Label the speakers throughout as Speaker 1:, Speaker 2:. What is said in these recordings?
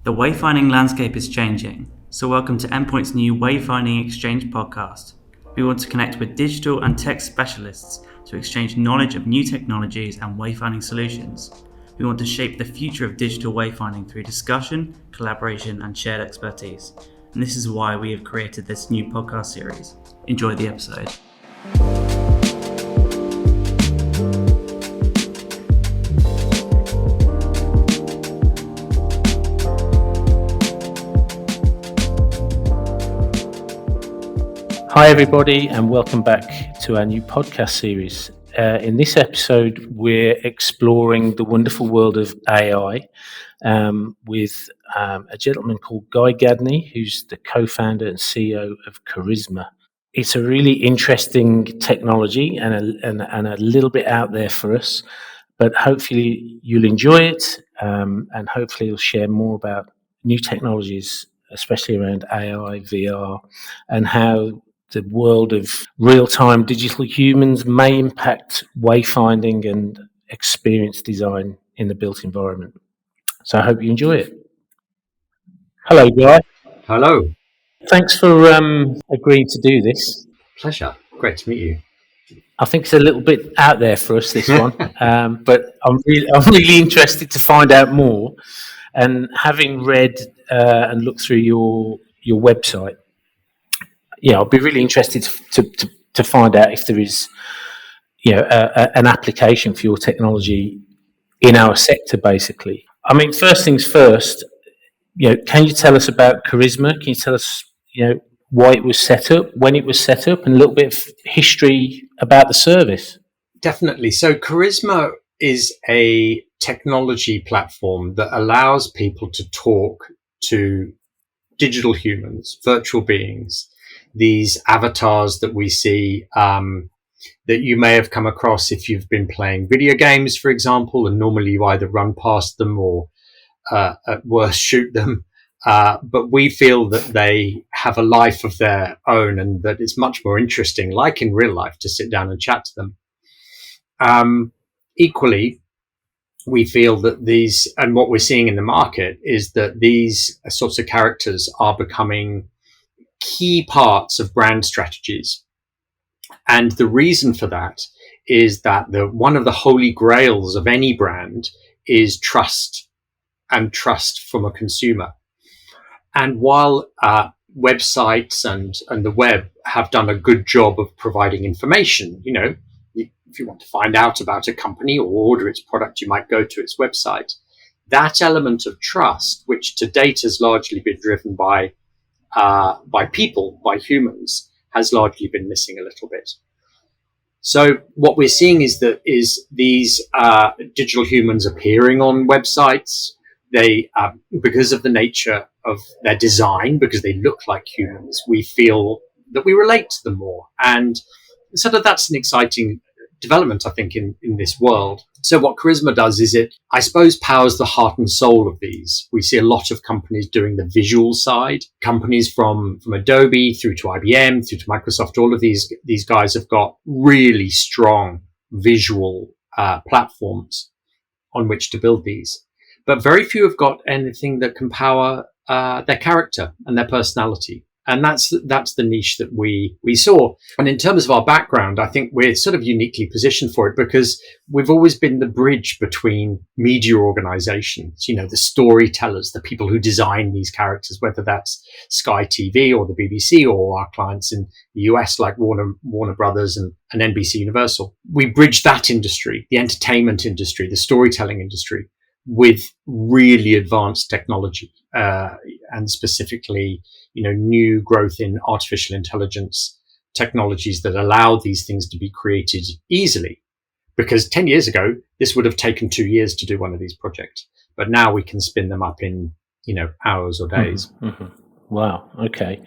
Speaker 1: The wayfinding landscape is changing, so welcome to Endpoint's new Wayfinding Xchange Podcast. We want to connect with digital and tech specialists to exchange knowledge of new technologies and wayfinding solutions. We want to shape the future of digital wayfinding through discussion, collaboration, and shared expertise. And this is why we have created this new podcast series. Enjoy the episode.
Speaker 2: Hi everybody, and welcome back to our new podcast series. In this episode, we're exploring the wonderful world of AI with a gentleman called Guy Gadney, who's the co-founder and CEO of Charisma. It's a really interesting technology and a little bit out there for us, but hopefully you'll enjoy it, and hopefully you'll share more about new technologies, especially around AI, VR, and how the world of real-time digital humans may impact wayfinding and experience design in the built environment. So I hope you enjoy it. Hello, Guy.
Speaker 3: Hello.
Speaker 2: Thanks for agreeing to do this.
Speaker 3: Pleasure. Great to meet you.
Speaker 2: I think it's a little bit out there for us, this one, but I'm really interested to find out more. And having read and looked through your website, I'd be really interested to find out if there is, an application for your technology in our sector, basically. I mean, first things first, can you tell us about Charisma? Can you tell us, why it was set up, when it was set up, and a little bit of history about the service?
Speaker 3: Definitely. So Charisma is a technology platform that allows people to talk to digital humans, virtual beings, these avatars that we see, that you may have come across if you've been playing video games, for example, and normally you either run past them or at worst shoot them. But we feel that they have a life of their own and that it's much more interesting, like in real life, to sit down and chat to them. Equally, we feel that these, and what we're seeing in the market, is that these sorts of characters are becoming key parts of brand strategies. And the reason for that is that one of the holy grails of any brand is trust, and trust from a consumer. And while websites and the web have done a good job of providing information, if you want to find out about a company or order its product, you might go to its website. That element of trust, which to date has largely been driven by people, by humans, has largely been missing a little bit. So what we're seeing is these digital humans appearing on websites. They, because of the nature of their design, because they look like humans, we feel that we relate to them more. And so that's an exciting development, I think, in this world. So what Charisma does is it, I suppose, powers the heart and soul of these. We see a lot of companies doing the visual side. Companies from Adobe through to IBM, through to Microsoft, all of these guys have got really strong visual platforms on which to build these. But very few have got anything that can power their character and their personality. And that's the niche that we saw. And in terms of our background, I think we're sort of uniquely positioned for it because we've always been the bridge between media organizations, the storytellers, the people who design these characters, whether that's Sky TV or the BBC or our clients in the US like Warner Brothers and NBC Universal. We bridge that industry, the entertainment industry, the storytelling industry, with really advanced technology, and specifically, new growth in artificial intelligence technologies that allow these things to be created easily. Because 10 years ago, this would have taken 2 years to do one of these projects. But now we can spin them up in, hours or days.
Speaker 2: Mm-hmm. Wow. Okay.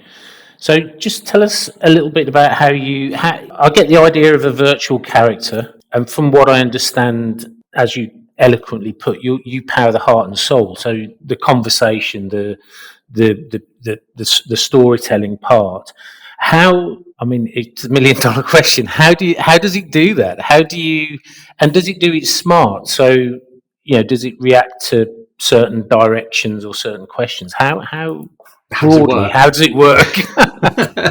Speaker 2: So just tell us a little bit about how I get the idea of a virtual character. And from what I understand, as you eloquently put, you power the heart and soul. So the conversation, the storytelling part. It's $1 million question. How does it do that? And does it do it smart? So, does it react to certain directions or certain questions. How
Speaker 3: How does it
Speaker 2: broadly,
Speaker 3: work?
Speaker 2: how does it work?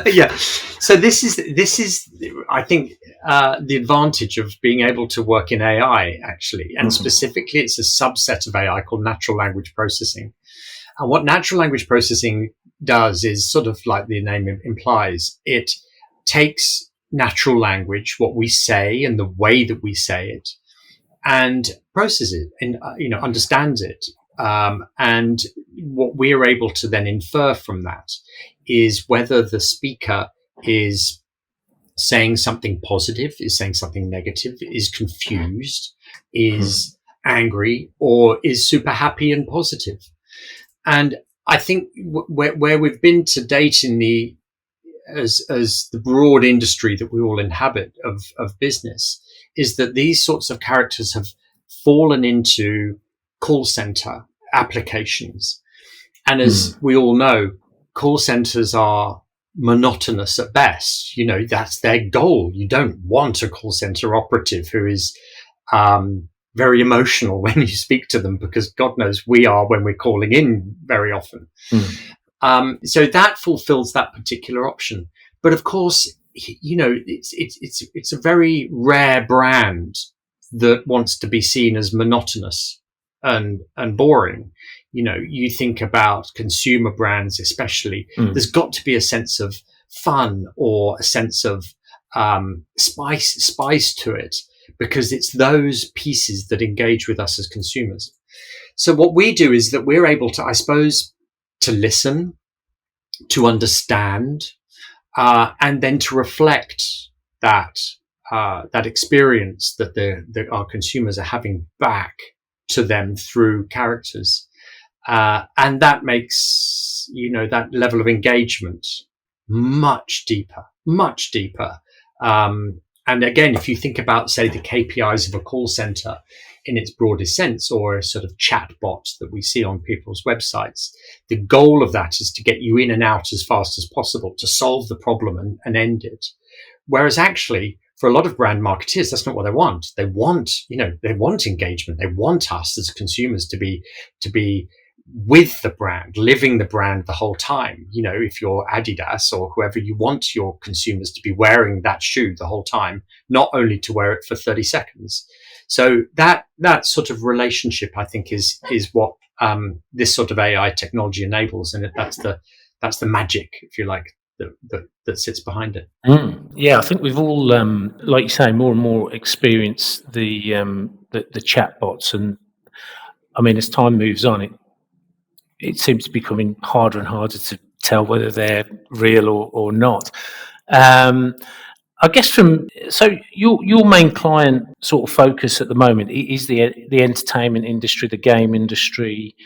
Speaker 3: Yeah. So this is I think the advantage of being able to work in AI actually, and specifically, it's a subset of AI called natural language processing. And what natural language processing does is sort of like the name implies. It takes natural language, what we say and the way that we say it, and processes it and understands it. And what we're able to then infer from that is whether the speaker is saying something positive, is saying something negative, is confused, is angry, or is super happy and positive. And I think where we've been to date in the as the broad industry that we all inhabit of business is that these sorts of characters have fallen into call center applications. And as we all know, call centers are monotonous at best. That's their goal. You don't want a call center operative who is very emotional when you speak to them, because God knows we are when we're calling in very often. So that fulfills that particular option. But of course, it's a very rare brand that wants to be seen as monotonous and boring. You think about consumer brands, especially, there's got to be a sense of fun or a sense of spice to it, because it's those pieces that engage with us as consumers. So what we do is that we're able to, I suppose, to listen, to understand, and then to reflect that experience that our consumers are having back to them through characters, and that makes that level of engagement much deeper. And again, if you think about, say, the KPIs of a call center in its broadest sense, or a sort of chat bot that we see on people's websites, the goal of that is to get you in and out as fast as possible, to solve the problem and end it. Whereas actually, for a lot of brand marketeers, that's not what they want. They want engagement. They want us as consumers to be with the brand, living the brand the whole time. If you're Adidas or whoever, you want your consumers to be wearing that shoe the whole time, not only to wear it for 30 seconds. So that sort of relationship, I think, is what this sort of AI technology enables, and that's the magic, if you like, that sits behind it.
Speaker 2: Yeah, I think we've all, like you say, more and more experienced the chatbots, and I mean, as time moves on, it seems to be becoming harder and harder to tell whether they're real or not. I guess so your main client sort of focus at the moment is the entertainment industry, the game industry,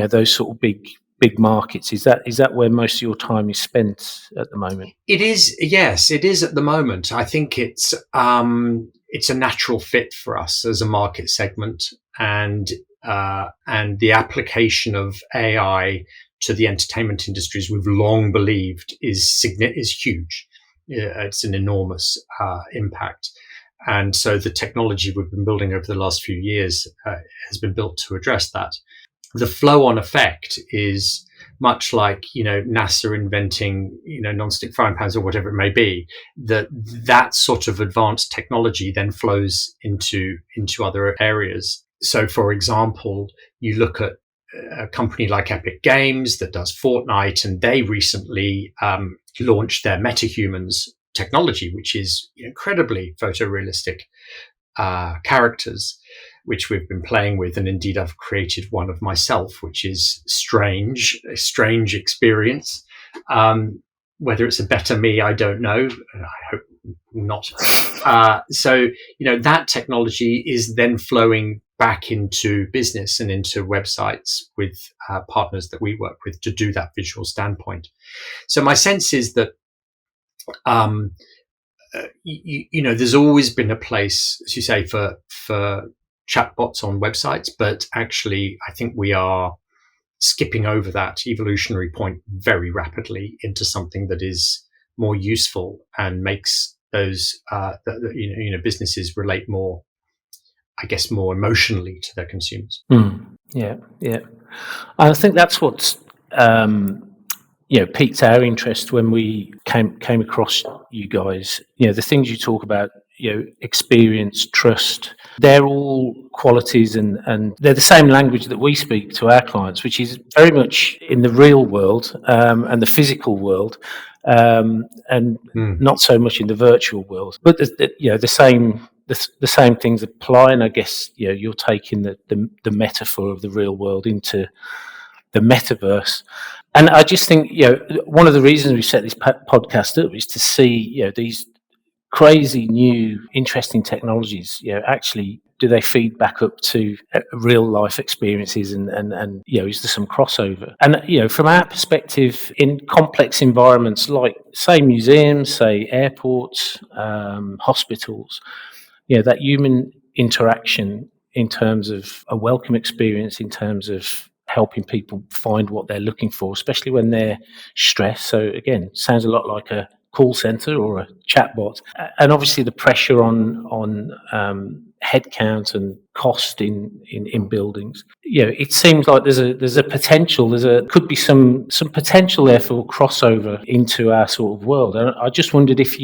Speaker 2: those sort of big markets. Is that where most of your time is spent at the moment?
Speaker 3: It is, yes, it is at the moment. I think it's a natural fit for us as a market segment, and the application of AI to the entertainment industries, we've long believed is huge. It's an enormous impact. And so the technology we've been building over the last few years has been built to address that. The flow-on effect is much like, NASA inventing, non-stick frying pans or whatever it may be, that sort of advanced technology then flows into other areas. So, for example, you look at a company like Epic Games that does Fortnite, and they recently launched their MetaHumans technology, which is incredibly photorealistic characters, which we've been playing with. And indeed, I've created one of myself, which is a strange experience. Whether it's a better me, I don't know. I hope not. So, that technology is then flowing back into business and into websites with partners that we work with to do that visual standpoint. So my sense is that, there's always been a place, as you say, for chatbots on websites, but actually I think we are skipping over that evolutionary point very rapidly into something that is more useful and makes those businesses relate more, I guess, more emotionally to their consumers.
Speaker 2: Yeah, yeah. I think that's what's piqued our interest when we came across you guys. The things you talk about, experience, trust, they're all qualities, and they're the same language that we speak to our clients, which is very much in the real world and the physical world, and not so much in the virtual world. But the same. The same things apply, and I guess you're taking the metaphor of the real world into the metaverse. And I just think, one of the reasons we set this podcast up is to see, these crazy new interesting technologies, actually do they feed back up to real life experiences, and is there some crossover? And from our perspective, in complex environments like say museums, say airports, hospitals, that human interaction in terms of a welcome experience, in terms of helping people find what they're looking for, especially when they're stressed. So again, sounds a lot like a call center or a chatbot, and obviously the pressure on headcount and cost in buildings. It seems like there's a potential. Could be some potential there for crossover into our sort of world. And I just wondered if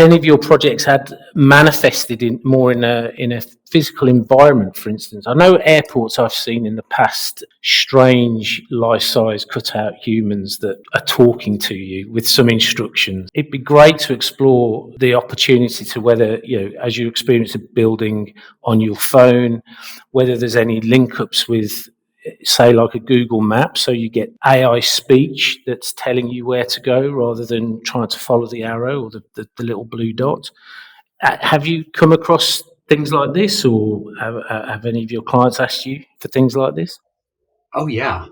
Speaker 2: any of your projects had manifested in a physical environment, for instance. I know airports I've seen in the past strange life-size cut-out humans that are talking to you with some instructions. It'd be great to explore the opportunity to whether, as you experience a building on your phone, whether there's any link-ups with, say, like a Google map, so you get AI speech that's telling you where to go rather than trying to follow the arrow or the little blue dot. Have you come across things like this, or have any of your clients asked you for things like this?
Speaker 3: Oh, yeah.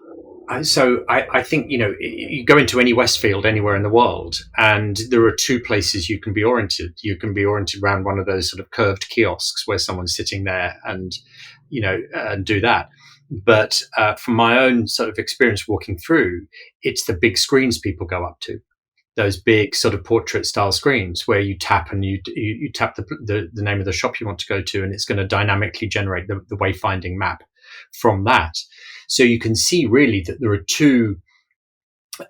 Speaker 3: So I think, you go into any Westfield anywhere in the world, and there are two places you can be oriented. You can be oriented around one of those sort of curved kiosks where someone's sitting there and, and do that. But from my own sort of experience walking through, it's the big screens people go up to. Those big sort of portrait style screens where you tap and you tap the name of the shop you want to go to, and it's going to dynamically generate the wayfinding map from that. So you can see really that there are two.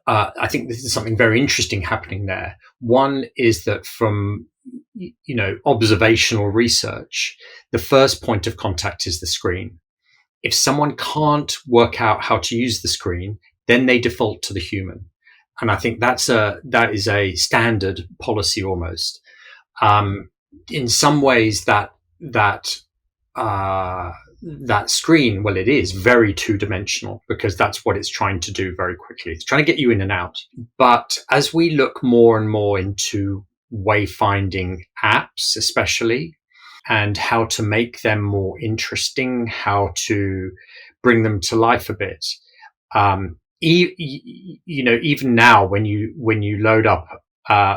Speaker 3: I think this is something very interesting happening there. One is that from observational research, the first point of contact is the screen. If someone can't work out how to use the screen, then they default to the human. And I think that is a standard policy almost. In some ways, that screen, well, it is very two-dimensional because that's what it's trying to do very quickly. It's trying to get you in and out. But as we look more and more into wayfinding apps, especially, and how to make them more interesting, how to bring them to life a bit. Even now, when you load up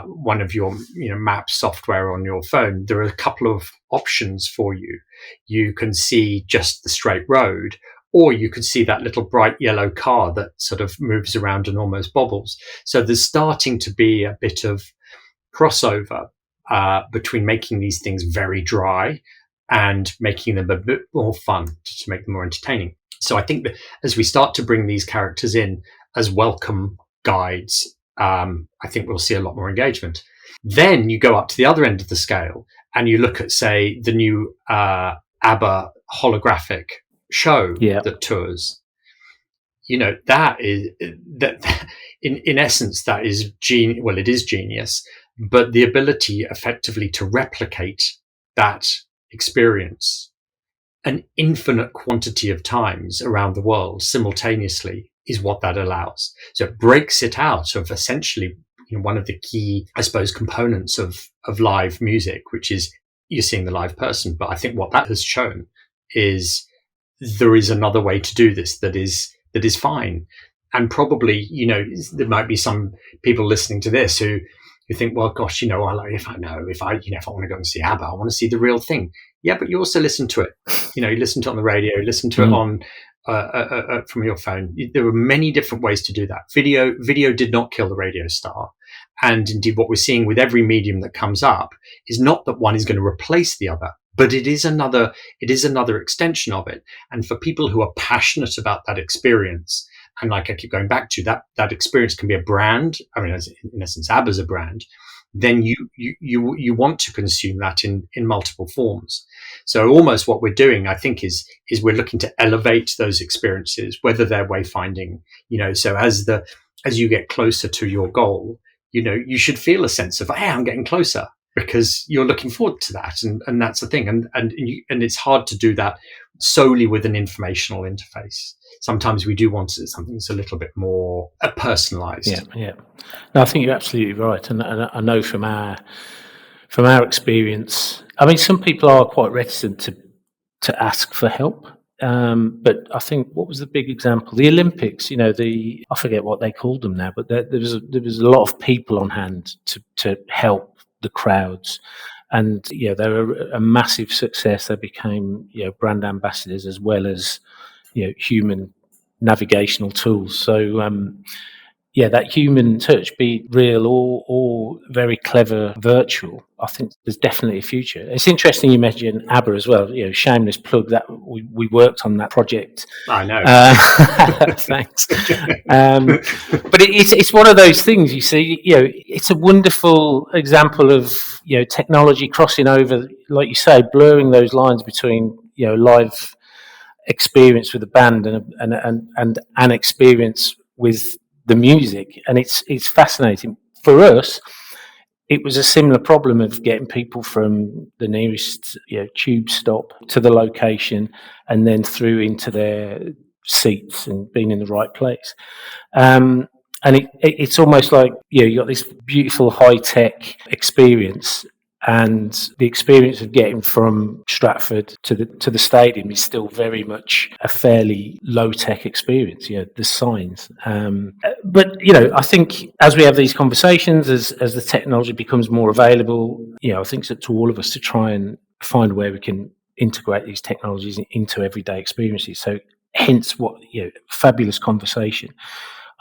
Speaker 3: one of your map software on your phone, there are a couple of options for you. You can see just the straight road, or you can see that little bright yellow car that sort of moves around and almost bobbles. So there's starting to be a bit of crossover between making these things very dry and making them a bit more fun to make them more entertaining. So I think that as we start to bring these characters in as welcome guides, I think we'll see a lot more engagement. Then you go up to the other end of the scale and you look at, say, the new ABBA holographic show that tours. That is that in essence, that is genius. Well, it is genius, but the ability effectively to replicate that experience an infinite quantity of times around the world simultaneously is what that allows. So it breaks it out of essentially one of the key, I suppose, components of live music, which is you're seeing the live person. But I think what that has shown is there is another way to do this that is fine. And probably, there might be some people listening to this who think, well, gosh, if I want to go and see ABBA, I want to see the real thing. Yeah, but you also listen to it. You listen to it on the radio, listen to it on from your phone. There were many different ways to do that. Video did not kill the radio star. And indeed, what we're seeing with every medium that comes up is not that one is going to replace the other, but it is another extension of it. And for people who are passionate about that experience, and like I keep going back to that experience can be a brand. I mean, in essence, ABBA's a brand. Then you want to consume that in multiple forms. So almost what we're doing, I think, is we're looking to elevate those experiences, whether they're wayfinding, so as you get closer to your goal, you should feel a sense of, hey, I'm getting closer, because you're looking forward to that. And that's the thing. And it's hard to do that solely with an informational interface. Sometimes we do want something that's a little bit more personalized.
Speaker 2: Yeah. No, I think you're absolutely right. And I know from our experience, I mean, some people are quite reticent to ask for help. But I think, what was the big example? The Olympics, I forget what they called them now, but there was a lot of people on hand to help the crowds. And, they were a massive success. They became, brand ambassadors as well as, human navigational tools. So, that human touch, be it real or very clever virtual, I think there's definitely a future. It's interesting you mentioned ABBA as well. Shameless plug that we worked on that project.
Speaker 3: I know.
Speaker 2: Thanks. But it's one of those things, you see. It's a wonderful example of technology crossing over, like you say, blurring those lines between live experience with the band and an experience with the music, and it's fascinating. For us, it was a similar problem of getting people from the nearest tube stop to the location and then through into their seats and being in the right place. And it's almost like you got this beautiful high-tech experience, and the experience of getting from Stratford to the stadium is still very much a fairly low-tech experience. The signs, but I think as we have these conversations, as the technology becomes more available, I think it's up to all of us to try and find where we can integrate these technologies into everyday experiences. So, hence what fabulous conversation.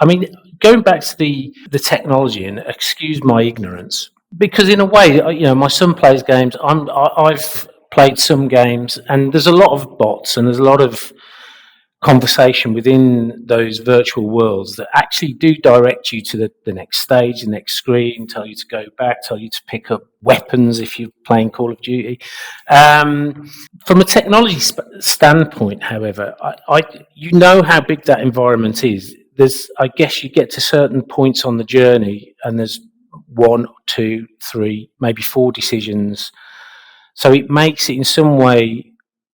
Speaker 2: I mean, going back to the technology, and excuse my ignorance, because in a way, my son plays games. I've played some games, and there's a lot of bots and there's a lot of conversation within those virtual worlds that actually do direct you to the next stage, the next screen, tell you to go back, tell you to pick up weapons if you're playing Call of Duty. From a technology standpoint, however, I how big that environment is. I guess you get to certain points on the journey, and there's 1, 2, 3, maybe 4 decisions. So it makes it in some way,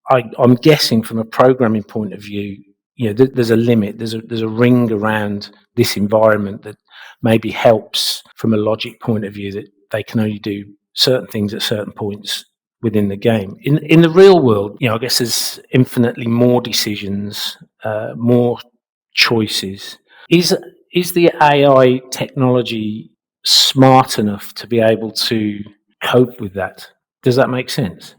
Speaker 2: I'm guessing from a programming point of view, there's a limit, there's a ring around this environment that maybe helps from a logic point of view, that they can only do certain things at certain points within the game. In the real world, I guess there's infinitely more decisions, more choices. Is the AI technology smart enough to be able to cope with that? Does that make sense?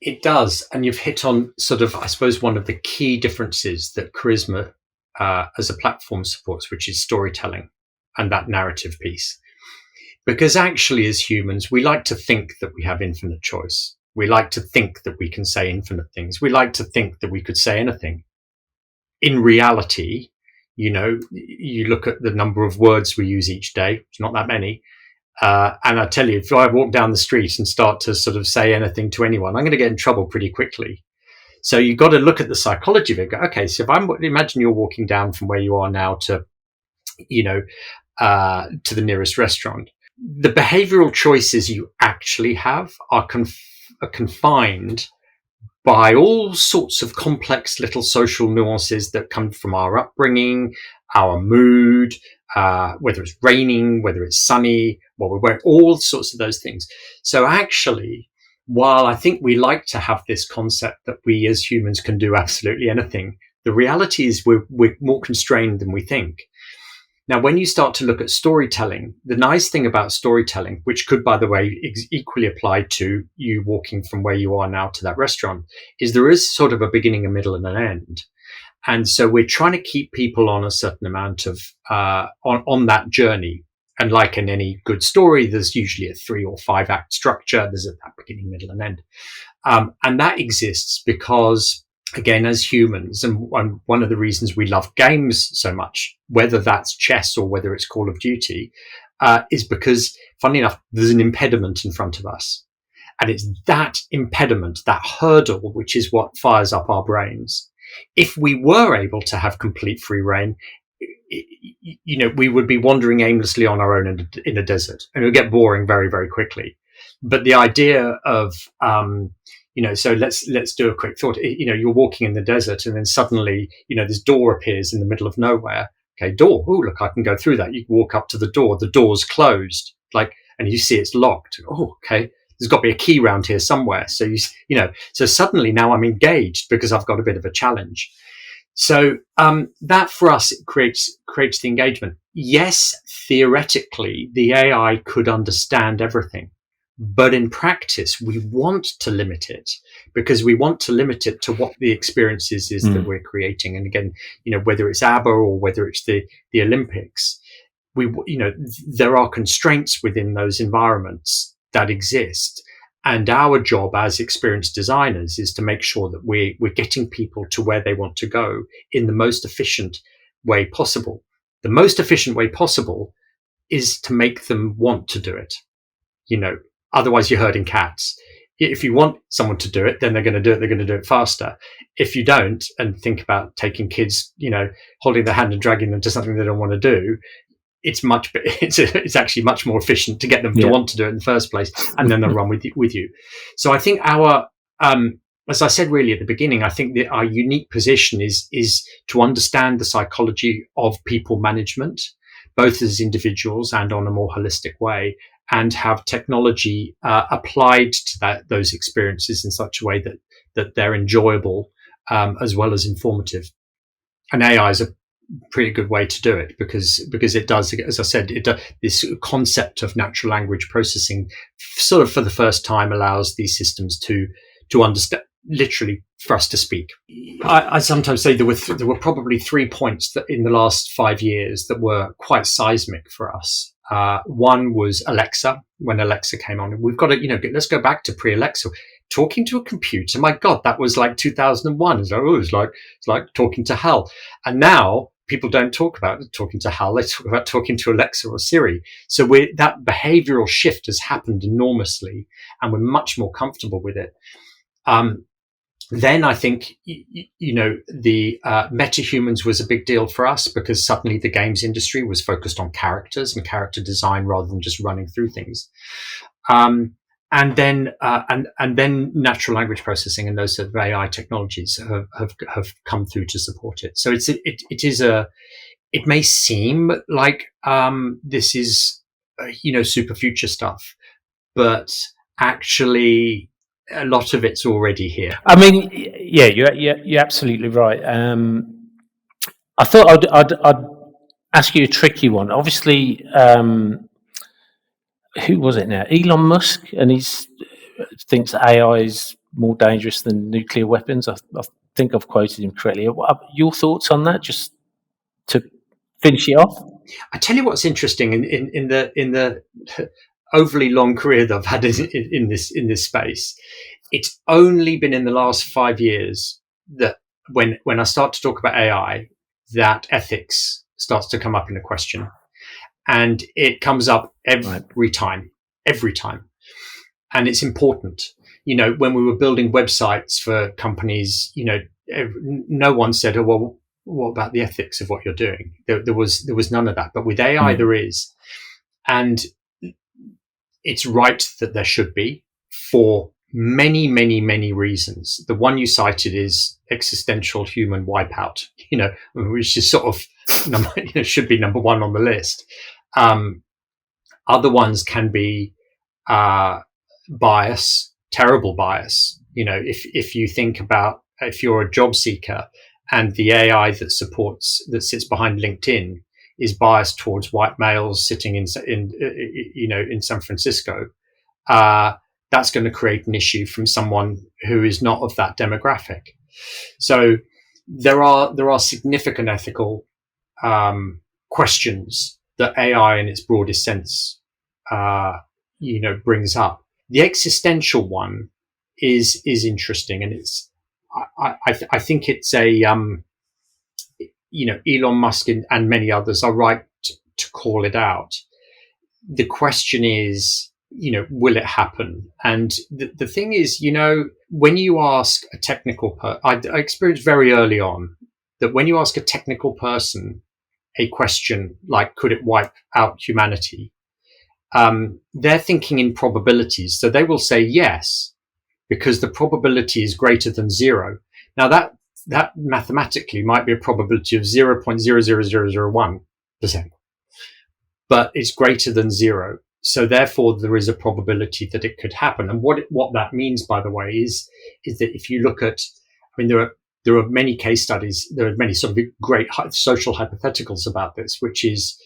Speaker 3: It does, and you've hit on sort of, I suppose, one of the key differences that Charisma as a platform supports, which is storytelling and that narrative piece. Because actually, as humans, we like to think that we have infinite choice. We like to think that we can say infinite things. We like to think that we could say anything. In reality, you look at the number of words we use each day, it's not that many. And I tell you, if I walk down the street and start to sort of say anything to anyone, I'm going to get in trouble pretty quickly. So you've got to look at the psychology of it. Okay, so imagine you're walking down from where you are now to the nearest restaurant. The behavioral choices you actually have are confined by all sorts of complex little social nuances that come from our upbringing, our mood, whether it's raining, whether it's sunny, what we're wearing, all sorts of those things. So actually, while I think we like to have this concept that we as humans can do absolutely anything, the reality is we're more constrained than we think. Now, when you start to look at storytelling, the nice thing about storytelling, which could, by the way, equally apply to you walking from where you are now to that restaurant, is there is sort of a beginning, a middle, and an end. And so we're trying to keep people on a certain amount of, on that journey. And like in any good story, there's usually a 3 or 5 act structure. There's a beginning, middle, and end. And that exists because, again, as humans, and one of the reasons we love games so much, whether that's chess or whether it's Call of Duty, is because, funnily enough, there's an impediment in front of us. And it's that impediment, that hurdle, which is what fires up our brains. If we were able to have complete free reign, we would be wandering aimlessly on our own in a desert, and it would get boring very, very quickly. But the idea of, so let's do a quick thought. You're walking in the desert, and then suddenly, this door appears in the middle of nowhere. Okay, door. Oh, look, I can go through that. You walk up to the door. The door's closed, and you see it's locked. Oh, okay. There's got to be a key around here somewhere. So so suddenly now I'm engaged because I've got a bit of a challenge. So that for us creates the engagement. Yes, theoretically, the AI could understand everything, but in practice, we want to limit it because we want to limit it to what the experiences is that we're creating. And again, whether it's ABBA or whether it's the Olympics, there are constraints within those environments that exist. And our job as experienced designers is to make sure that we're getting people to where they want to go in the most efficient way possible. The most efficient way possible is to make them want to do it. Otherwise you're herding cats. If you want someone to do it, then they're going to do it. They're going to do it faster. If you don't, and think about taking kids, holding their hand and dragging them to something they don't want to do, it's actually much more efficient to get them to want to do it in the first place, and then they'll run with you. So I think our, as I said really at the beginning, I think that our unique position is to understand the psychology of people management, both as individuals and on a more holistic way, and have technology applied to those experiences in such a way that they're enjoyable as well as informative. And AI is a pretty good way to do it because it does, as I said, this concept of natural language processing sort of for the first time allows these systems to understand, literally for us to speak. I sometimes say there were probably 3 points that in the last 5 years that were quite seismic for us. One was Alexa. When Alexa came on, we've got to, let's go back to pre-Alexa. Talking to a computer, my God, that was like 2001. It's like talking to hell. And now people don't talk about talking to hell. They talk about talking to Alexa or Siri. So that behavioral shift has happened enormously, and we're much more comfortable with it. Then I think, the metahumans was a big deal for us because suddenly the games industry was focused on characters and character design rather than just running through things. And then natural language processing and those sort of AI technologies have come through to support it. So it may seem like this is super future stuff, but actually a lot of it's already here.
Speaker 2: I mean, yeah, you're absolutely right. I thought I'd ask you a tricky one. Obviously, who was it now? Elon Musk, and he thinks AI is more dangerous than nuclear weapons. I think I've quoted him correctly. What are your thoughts on that, just to finish it off?
Speaker 3: I tell you what's interesting in the overly long career that I've had in this space. It's only been in the last 5 years that when I start to talk about AI, that ethics starts to come up in a question. And it comes up every time. And it's important. When we were building websites for companies, no one said, oh, well, what about the ethics of what you're doing? There was none of that. But with AI, there is. And it's right that there should be for many, many, many reasons. The one you cited is existential human wipeout, which is sort of should be number one on the list. Other ones can be bias, terrible bias. If you think about if you're a job seeker and the AI that sits behind LinkedIn is biased towards white males sitting in San Francisco, that's going to create an issue from someone who is not of that demographic. So there are significant ethical questions that AI in its broadest sense, brings up. The existential one is interesting, and it's I think it's a Elon Musk and many others are right to call it out. The question is, will it happen? And the thing is, when you ask a technical I experienced very early on that when you ask a technical person a question like, could it wipe out humanity? They're thinking in probabilities. So they will say yes, because the probability is greater than zero. Now that mathematically might be a probability of 0.00001%, but it's greater than zero. So therefore there is a probability that it could happen. And what that means, by the way, is that if you look at, there are many case studies, there are many sort of great social hypotheticals about this, which is,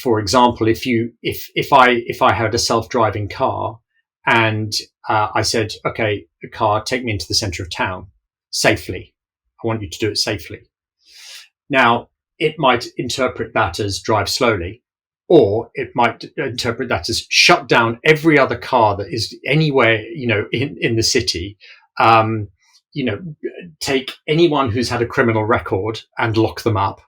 Speaker 3: for example, if I had a self-driving car and I said, okay, the car, take me into the center of town safely. I want you to do it safely. Now, it might interpret that as drive slowly, or it might interpret that as shut down every other car that is anywhere, in the city. Take anyone who's had a criminal record and lock them up,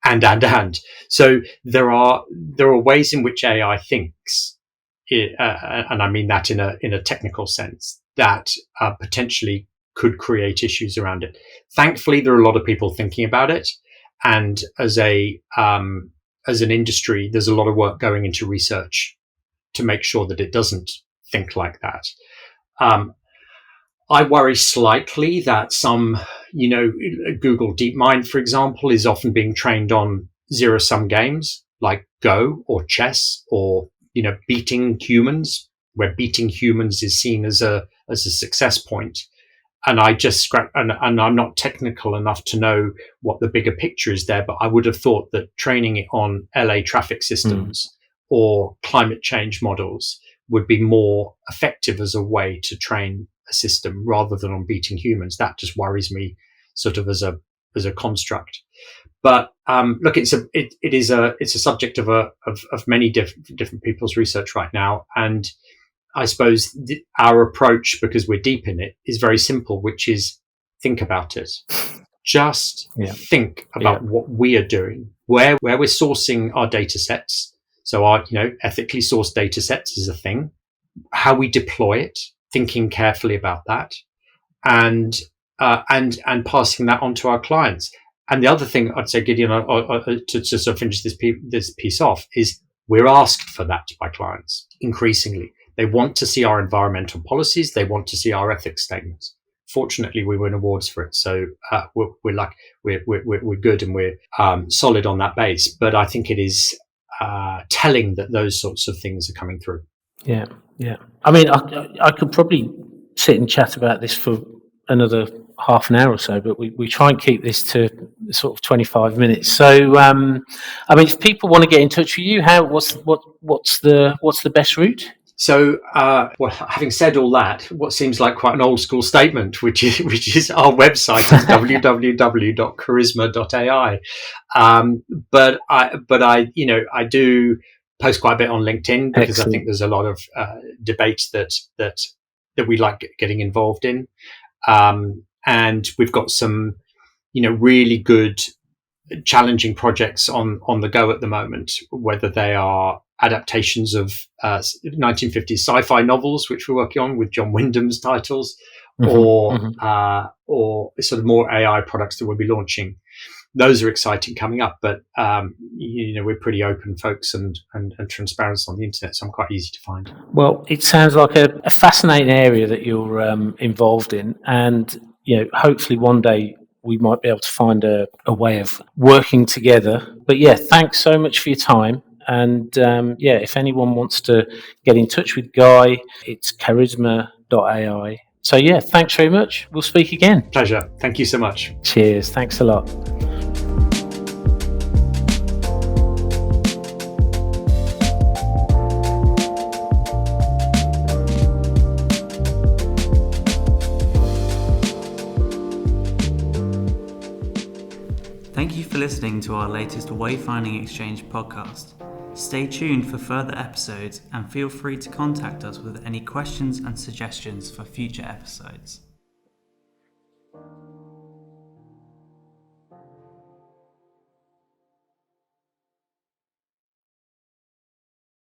Speaker 3: and. So there are ways in which AI thinks, and I mean that in a technical sense, that potentially could create issues around it. Thankfully, there are a lot of people thinking about it, and as an industry, there's a lot of work going into research to make sure that it doesn't think like that. I worry slightly that some, Google DeepMind, for example, is often being trained on zero-sum games like Go or chess or, beating humans, where beating humans is seen as a success point. And and I'm not technical enough to know what the bigger picture is there, but I would have thought that training it on LA traffic systems or climate change models would be more effective as a way to train a system rather than on beating humans. That just worries me sort of as a construct. But look, it is a subject of many different people's research right now. And I suppose our approach, because we're deep in it, is very simple, which is think about it. Just think about what we are doing, where we're sourcing our data sets. So our, ethically sourced data sets is a thing. How we deploy it, thinking carefully about that, and passing that on to our clients. And the other thing I'd say, Gideon, to sort of finish this piece off, is we're asked for that by clients increasingly. They want to see our environmental policies. They want to see our ethics statements. Fortunately, we win awards for it, so we're good and we're solid on that base. But I think it is telling that those sorts of things are coming through.
Speaker 2: Yeah. I mean, I could probably sit and chat about this for another half an hour or so, but we try and keep this to sort of 25 minutes. So, I mean, if people want to get in touch with you, what's the best route?
Speaker 3: So, having said all that, what seems like quite an old school statement, which is our website is www.charisma.ai. But I do post quite a bit on LinkedIn because Excellent. I think there's a lot of debates that we like getting involved in. And we've got some, really good, challenging projects on the go at the moment, whether they are adaptations of 1950s sci-fi novels, which we're working on with John Wyndham's titles, or sort of more AI products that we'll be launching. Those are exciting coming up, but we're pretty open folks and transparent on the internet, so I'm quite easy to find.
Speaker 2: Well, it sounds like a fascinating area that you're involved in, and hopefully one day we might be able to find a way of working together. But thanks so much for your time. And if anyone wants to get in touch with Guy, it's charisma.ai. So thanks very much. We'll speak again.
Speaker 3: Pleasure. Thank you so much.
Speaker 2: Cheers. Thanks a lot.
Speaker 1: Thank you for listening to our latest Wayfinding Xchange podcast. Stay tuned for further episodes and feel free to contact us with any questions and suggestions for future episodes.